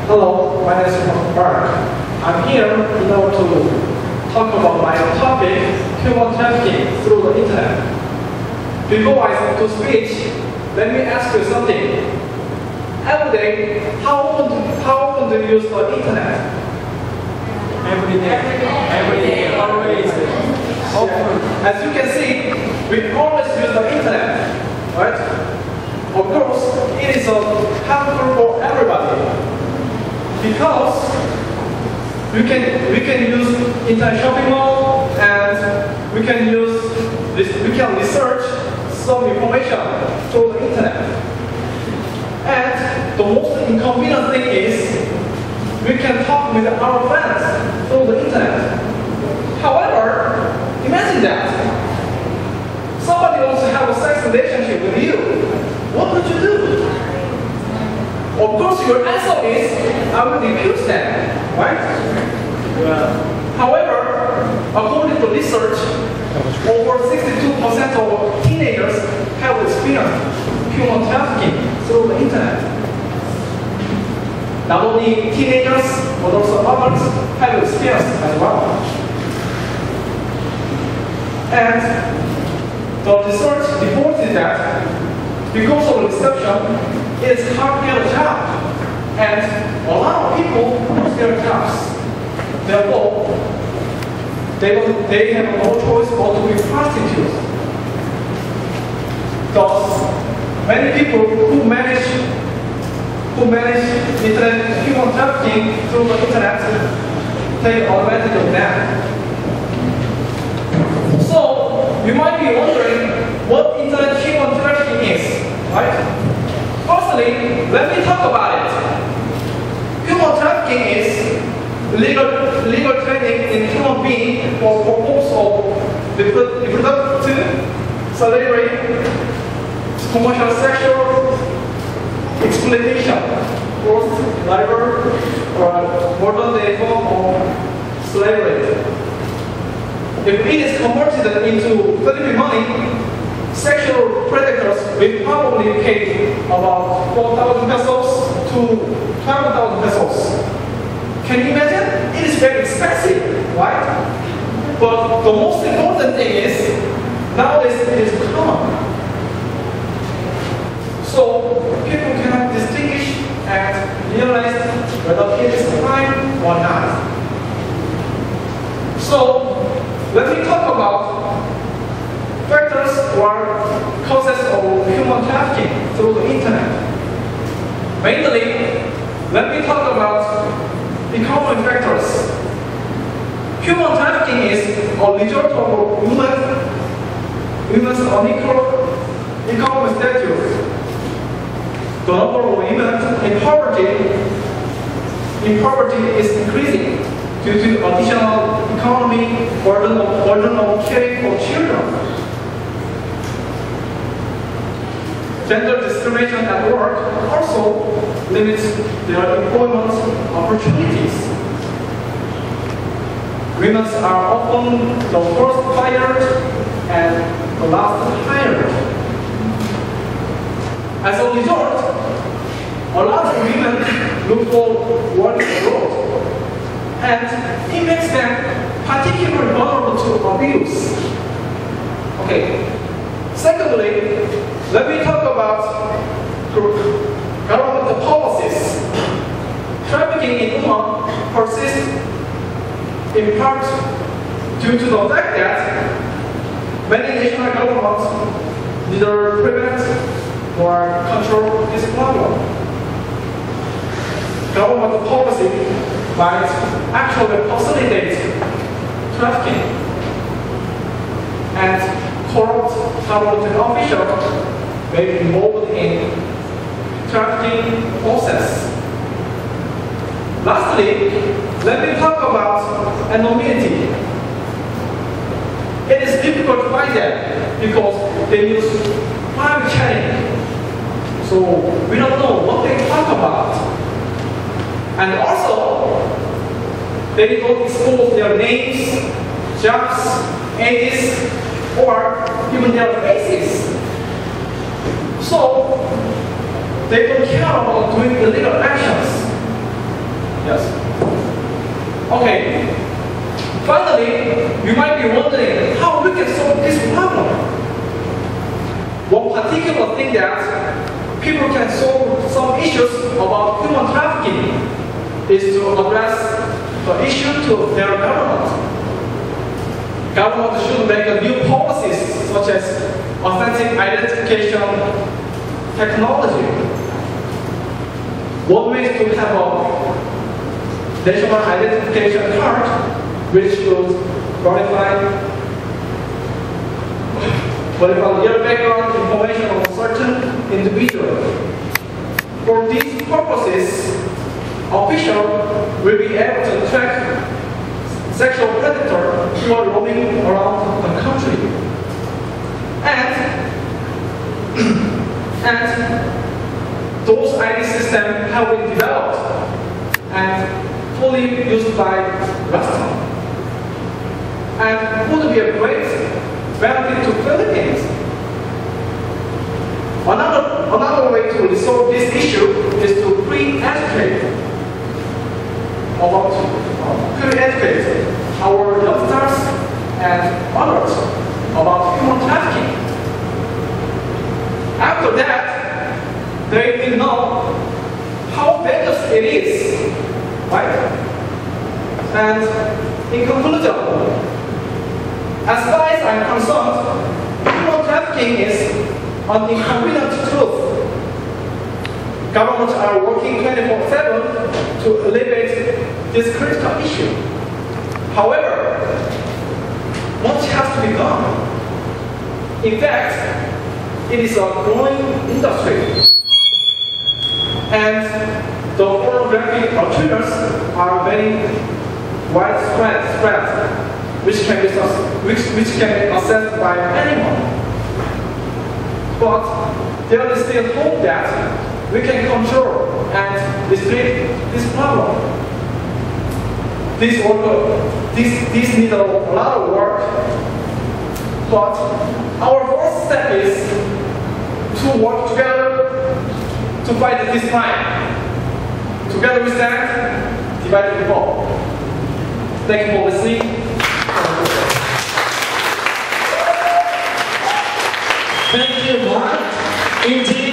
Hello, my name is Mark. I'm here in order to talk about my topic, human trafficking through the internet. Before I start to speech, let me ask you something. Every day, how often do you use the internet? Every day, always. As you can see, we always use the internet, right? Of course, it is helpful for everybody because we can use internet shopping mall and we can research some information through the internet. And the most inconvenient thing is we can talk with our friends through the internet. However, imagine that somebody wants to have a sex relationship with you. What would you do? Of course, your answer is, I will refuse them, right? However, according to research, over 62% of teenagers have experienced human trafficking through the internet. Not only teenagers, but also others have experienced as well. And the research reported that because of reception, it is hard to get a job. And a lot of people lose their jobs. Therefore, they have no choice but to be prostitutes. Thus, many people who manage internet human trafficking through the internet take advantage of that. So, you might be wondering what internet human trafficking is, right? Firstly, let me talk about it. Human trafficking is legal trading in human being for purpose of reproductive, slavery, commercial sexual exploitation, forced labor, or modern day form of slavery. If it is converted into Philippine money, sexual predators will probably pay about 4,000 pesos to 12,000 pesos. Can you imagine? It is very expensive, right? But the most important thing is, nowadays it is common. So people cannot distinguish and realize whether it is crime or not. So let me talk about factors or causes of human trafficking through the internet. Mainly, let me talk about economic factors. Human trafficking is a result of women's unequal economic status. The number of women in poverty is increasing due to additional economic burden of caring for children. Gender discrimination at work also limits their employment opportunities. Women are often the first hired and the last hired. As a result, a lot of women look for work abroad, and it makes them particularly vulnerable to abuse. Okay. Secondly, let me talk about government policies. Trafficking in women persists in part due to the fact that many national governments neither prevent or control this problem. Government policy might actually facilitate trafficking, and corrupt government officials may be involved in trafficking process. Lastly, let me talk about anonymity. It is difficult to find them because they use private chatting. So we don't know what they talk about. And also, they don't expose their names, jobs, ages, or even their faces. So they don't care about doing illegal actions. Okay. Finally, you might be wondering how we can solve this problem. One particular thing that people can solve some issues about human trafficking is to address the issue to their government. Government should make new policies such as authentic identification technology. One way is to have a national identification card which would verify your background information of a certain individual. For these purposes, officials will be able to track sexual predators who are roaming around the country. And those ID systems have been developed and fully used by Rustam, and would be a great benefit to Philippines. Another way to resolve this issue is to pre-educate our youngsters and others about human trafficking. After that, they will know how dangerous it is, right? And in conclusion, as far as I'm concerned, human trafficking is an inconvenient truth. Governments are working 24/7 to alleviate this critical issue. However, much has to be done. In fact, it is a growing industry, and the pornographic materials are very widespread, which can be accessed by anyone. But there is still hope that we can control and restrict this problem. This needs a lot of work, but our first step is to work together to fight this crime. Together we stand, divided we fall. Thank you for listening. Thank you, Mark. Indeed.